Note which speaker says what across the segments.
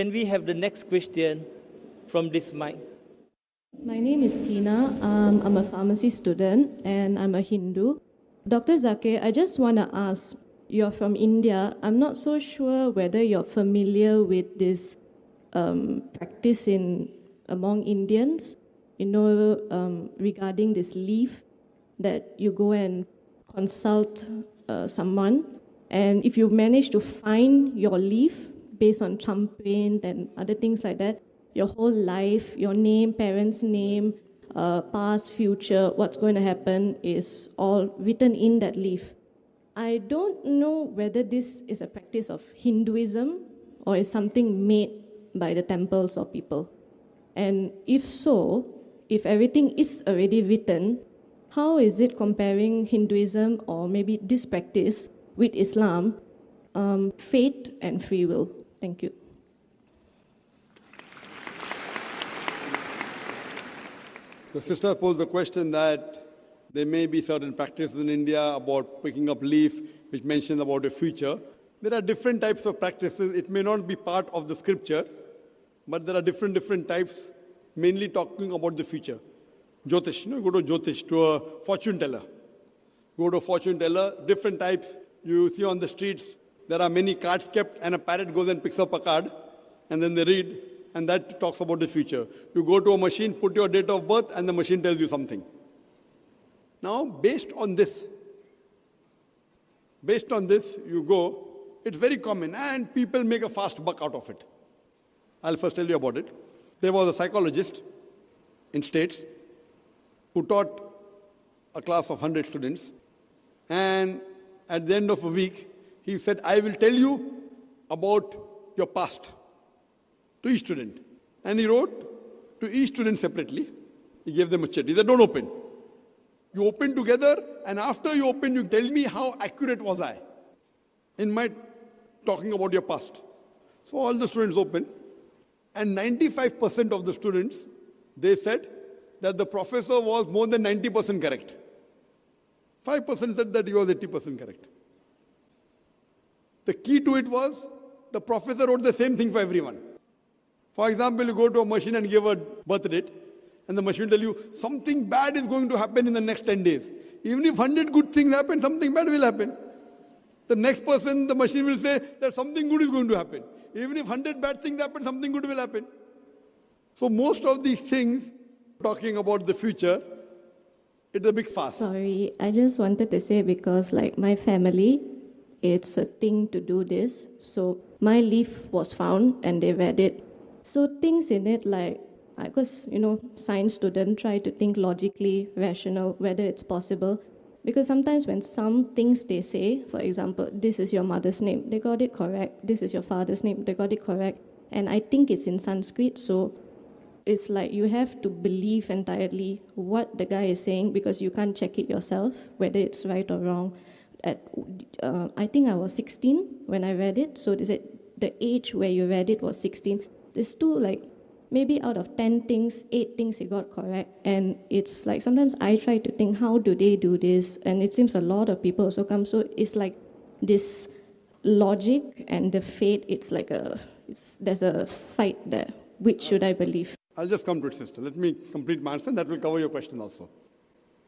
Speaker 1: Can we have the next question from this mic?
Speaker 2: My name is Tina. I'm a pharmacy student and I'm a Hindu. Dr. Zakir, I just want to ask, you're from India. I'm not so sure whether you're familiar with this practice among Indians, regarding this leaf that you go and consult someone. And if you manage to find your leaf based on thumbprint and other things like that, your whole life, your name, parents' name, past, future, what's going to happen is all written in that leaf. I don't know whether this is a practice of Hinduism or is something made by the temples or people. And if so, if everything is already written, how is it comparing Hinduism or maybe this practice with Islam, fate and free will? Thank you.
Speaker 3: The sister posed the question that there may be certain practices in India about picking up leaf, which mentions about the future. There are different types of practices. It may not be part of the scripture, but there are different types, mainly talking about the future. Jyotish, go to Jyotish, to a fortune teller. Go to a fortune teller, different types. You see on the streets, there are many cards kept, and a parrot goes and picks up a card, and then they read, and that talks about the future. You go to a machine, put your date of birth, and the machine tells you something. Now, based on this, you go, it's very common, and people make a fast buck out of it. I'll first tell you about it. There was a psychologist in States who taught a class of 100 students, and at the end of a week, he said, I will tell you about your past to each student. And he wrote to each student separately. He gave them a chit. He said, don't open. You open together, and after you open, you tell me how accurate was I in my talking about your past. So all the students opened, and 95% of the students, they said that the professor was more than 90% correct. 5% said that he was 80% correct. The key to it was the professor wrote the same thing for everyone. For example, you go to a machine and give a birth date, and the machine will tell you something bad is going to happen in the next 10 days. Even if 100 good things happen, something bad will happen. The next person, the machine will say that something good is going to happen. Even if 100 bad things happen, something good will happen. So most of these things, talking about the future, it's a big fuss.
Speaker 2: Sorry, I just wanted to say because like my family, it's a thing to do this. So my leaf was found and they read it. So things in it like, because, science student try to think logically, rational, whether it's possible. Because sometimes when some things they say, for example, this is your mother's name, they got it correct. This is your father's name, they got it correct. And I think it's in Sanskrit, so it's like you have to believe entirely what the guy is saying because you can't check it yourself, whether it's right or wrong. I think I was 16 when I read it, so they said the age where you read it was 16. There's two, like, maybe out of 10 things, 8 things he got correct. And it's like, sometimes I try to think, how do they do this? And it seems a lot of people also come. So it's like this logic and the fate, it's like there's a fight there. Which should I believe?
Speaker 3: I'll just come to it, sister. Let me complete my answer, and that will cover your question also.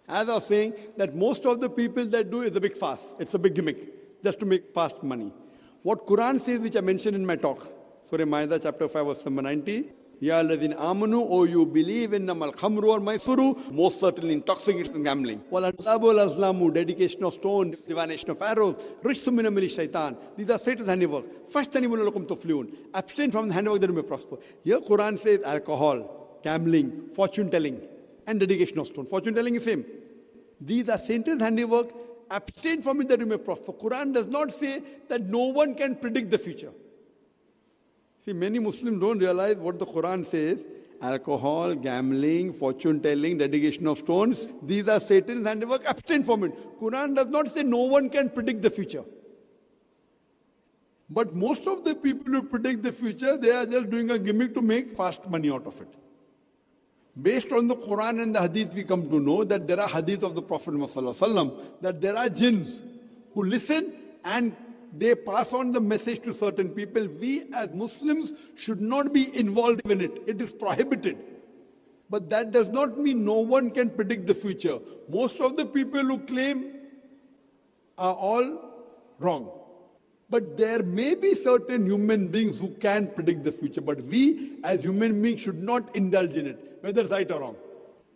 Speaker 3: As I was saying, that most of the people that do is a big fuss. It's a big gimmick, just to make fast money. What Quran says, which I mentioned in my talk, Surah Ma'idah, chapter 5, verse number 90, Ya alladhina amanu, O you believe in namal khamru or maisuru, most certainly intoxicating and gambling. Wal ansabu wal azlamu, dedication of stones, divination of arrows, rishtu min amali shaitan. These are Satan's handiwork. Fashtanibu lakum tuflihun. Abstain from the handiwork that you may prosper. Here Quran says alcohol, gambling, fortune telling, and dedication of stone. Fortune telling is same. These are Satan's handiwork. Abstain from it that you may prosper. Quran does not say that no one can predict the future. See, many Muslims don't realize what the Quran says. Alcohol, gambling, fortune telling, dedication of stones. These are Satan's handiwork. Abstain from it. Quran does not say no one can predict the future. But most of the people who predict the future, they are just doing a gimmick to make fast money out of it. Based on the Quran and the Hadith, we come to know that there are Hadith of the Prophet Muhammad ﷺ, that there are jinns who listen and they pass on the message to certain people. We as Muslims should not be involved in it. It is prohibited. But that does not mean no one can predict the future. Most of the people who claim are all wrong. But there may be certain human beings who can predict the future. But we as human beings should not indulge in it, whether it's right or wrong.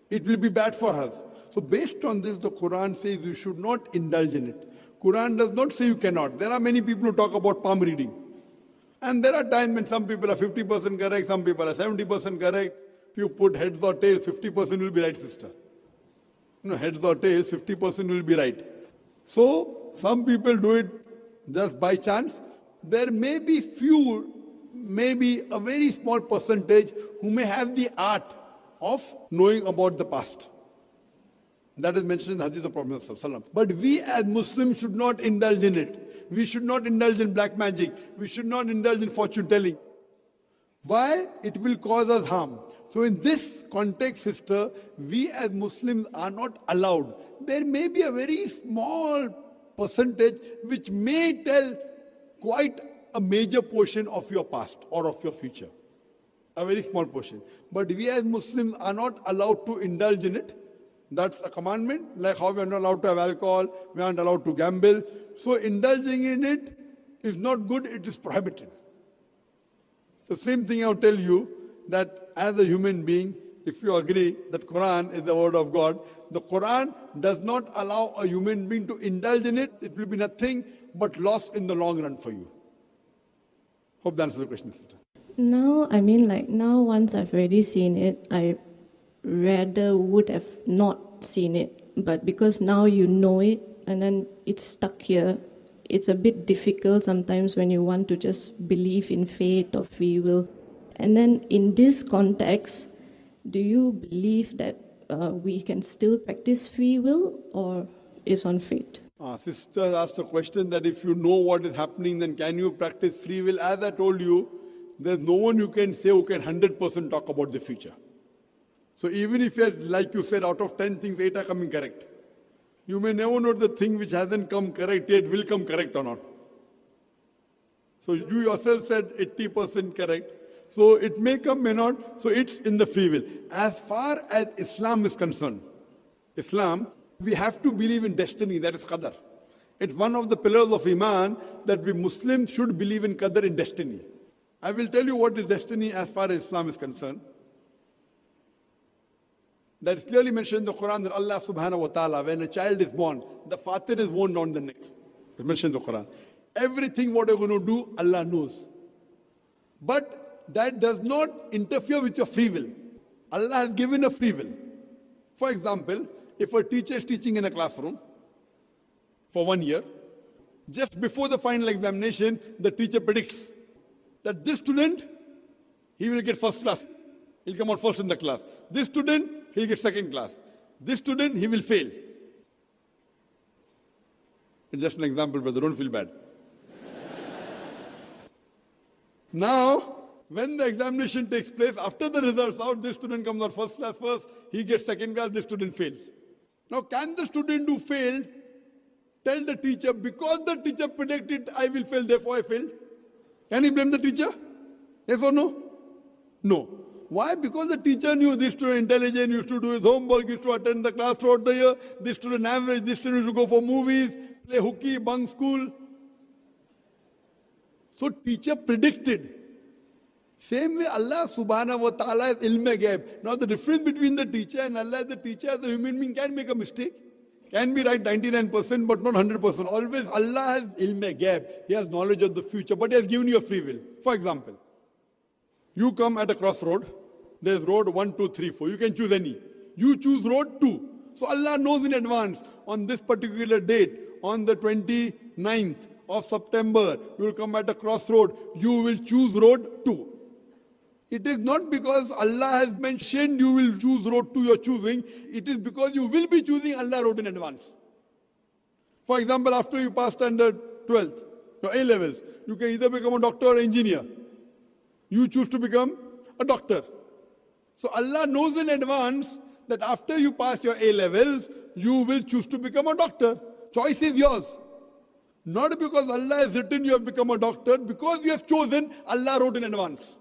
Speaker 3: It will be bad for us. So based on this, the Quran says you should not indulge in it. Quran does not say you cannot. There are many people who talk about palm reading. And there are times when some people are 50% correct, some people are 70% correct. If you put heads or tails, 50% will be right, sister. Heads or tails, 50% will be right. So some people do it just by chance. There may be few, maybe a very small percentage who may have the art of knowing about the past. That is mentioned in the Hadith of the Prophet ﷺ. But we as Muslims should not indulge in it. We should not indulge in black magic. We should not indulge in fortune telling. Why? It will cause us harm. So in this context, sister, we as Muslims are not allowed. There may be a very small percentage which may tell quite a major portion of your past or of your future. A very small portion. But we as Muslims are not allowed to indulge in it. That's a commandment, like how we are not allowed to have alcohol, we aren't allowed to gamble. So indulging in it is not good, it is prohibited. The same thing I'll tell you, that as a human being, if you agree that Quran is the word of God, the Quran does not allow a human being to indulge in it. It will be nothing but loss in the long run for you. Hope that answers the question, sister.
Speaker 2: Now, now once I've already seen it, I rather would have not seen it. But because now you know it and then it's stuck here, it's a bit difficult sometimes when you want to just believe in fate or free will. And then in this context, do you believe that we can still practice free will or is on fate?
Speaker 3: Sister asked a question that if you know what is happening, then can you practice free will? As I told you, there's no one you can say who can 100% talk about the future. So even if you're, like you said, out of 10 things, 8 are coming correct. You may never know the thing which hasn't come correct yet will come correct or not. So you yourself said 80% correct. So it may come, may not. So it's in the free will. As far as Islam is concerned, Islam, we have to believe in destiny, that is qadar. It's one of the pillars of Iman that we Muslims should believe in qadar, in destiny. I will tell you what is destiny as far as Islam is concerned. That is clearly mentioned in the Quran that Allah subhanahu wa ta'ala, when a child is born, the father is worn on the neck. It's mentioned in the Quran. Everything what you're going to do, Allah knows. But that does not interfere with your free will. Allah has given a free will. For example, if a teacher is teaching in a classroom for 1 year, just before the final examination, the teacher predicts that this student, he will get first class. He'll come out first in the class. This student, he'll get second class. This student, he will fail. It's just an example, brother. Don't feel bad. Now, when the examination takes place, after the results out, this student comes out first class first, he gets second class, this student fails. Now, can the student who failed tell the teacher, because the teacher predicted I will fail, therefore I failed? Can he blame the teacher? Yes or no? No. Why? Because the teacher knew this student intelligent, used to do his homework, used to attend the class throughout the year, this student average, this student used to go for movies, play hooky, bunk school. So teacher predicted. Same way Allah subhanahu wa ta'ala is ilm-e-ghaib. Now the difference between the teacher and Allah is the teacher as a human being can make a mistake. Can be right 99% but not 100%. Always Allah has ilm-e-ghaib. He has knowledge of the future, but He has given you a free will. For example, you come at a crossroad. There's road 1, 2, 3, 4. You can choose any. You choose road 2. So Allah knows in advance, on this particular date, on the 29th of September, you will come at a crossroad. You will choose road 2. It is not because Allah has mentioned you will choose road 2 you're choosing. It is because you will be choosing Allah road in advance. For example, after you pass standard 12th, your A levels, you can either become a doctor or engineer. You choose to become a doctor. So Allah knows in advance that after you pass your A levels, you will choose to become a doctor. Choice is yours. Not because Allah has written you have become a doctor, because you have chosen, Allah wrote in advance.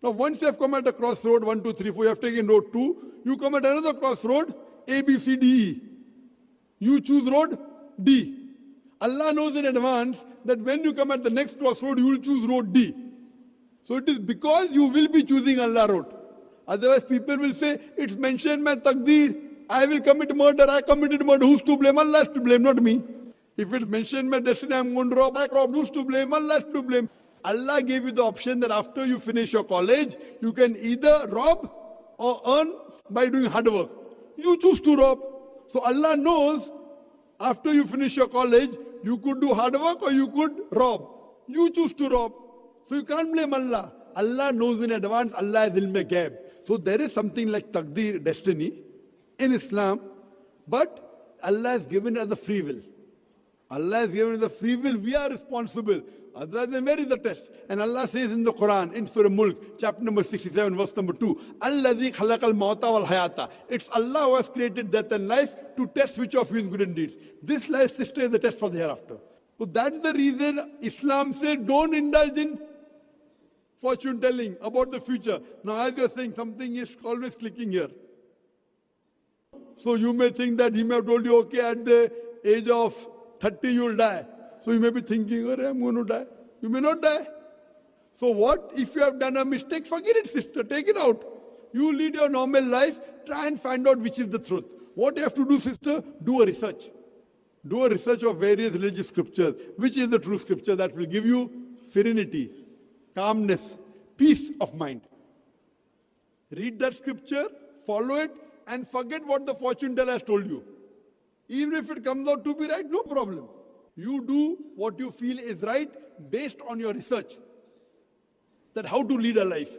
Speaker 3: Now once you have come at a crossroad, 1, 2, 3, 4, you have taken road 2, you come at another crossroad, A, B, C, D, E. You choose road D. Allah knows in advance that when you come at the next crossroad, you will choose road D. So it is because you will be choosing Allah road. Otherwise people will say, it's mentioned my taqdeer, I will commit murder, I committed murder, who's to blame? Allah is to blame, not me. If it's mentioned my destiny, I'm going to rob, I robbed, who's to blame? Allah is to blame. Allah gave you the option that after you finish your college, you can either rob or earn by doing hard work. You choose to rob. So Allah knows after you finish your college, you could do hard work or you could rob. You choose to rob. So you can't blame Allah. Allah knows in advance, Allah is ilm-e-ghaib. So there is something like taqdeer, destiny, in Islam, but Allah has given us the free will. Allah has given us the free will, we are responsible. Otherwise, then where is the test? And Allah says in the Quran, in Surah Mulk, chapter number 67, verse number 2, Alladhi khalaqal mauta wal hayata. It's Allah who has created death and life to test which of you is good in deeds. This life, sister, is the test for the hereafter. So that's the reason Islam said, don't indulge in fortune telling about the future. Now, as you're saying, something is always clicking here. So you may think that he may have told you, okay, at the age of 30 you'll die. So you may be thinking, oh, I'm going to die. You may not die. So what? If you have done a mistake, forget it, sister. Take it out. You lead your normal life. Try and find out which is the truth. What you have to do, sister? Do a research. Do a research of various religious scriptures. Which is the true scripture that will give you serenity, calmness, peace of mind. Read that scripture, follow it, and forget what the fortune teller has told you. Even if it comes out to be right, no problem. You do what you feel is right based on your research. That how to lead a life.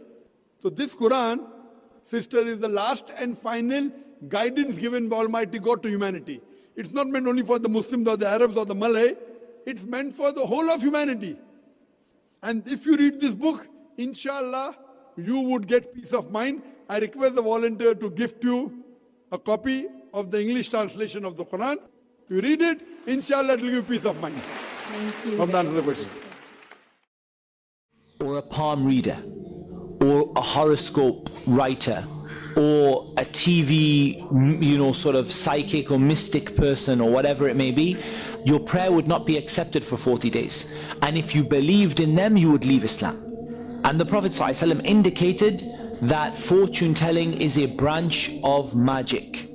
Speaker 3: So this Quran, sister, is the last and final guidance given by Almighty God to humanity. It's not meant only for the Muslims or the Arabs or the Malay. It's meant for the whole of humanity. And if you read this book, inshallah, you would get peace of mind. I request the volunteer to gift you a copy of the English translation of the Quran. You read it, inshallah, it will give you peace of mind.
Speaker 2: Thank you.
Speaker 3: Hope that answers the question.
Speaker 4: Or a palm reader, or a horoscope writer, or a TV, sort of psychic or mystic person, or whatever it may be, your prayer would not be accepted for 40 days. And if you believed in them, you would leave Islam. And the Prophet ﷺ indicated that fortune telling is a branch of magic.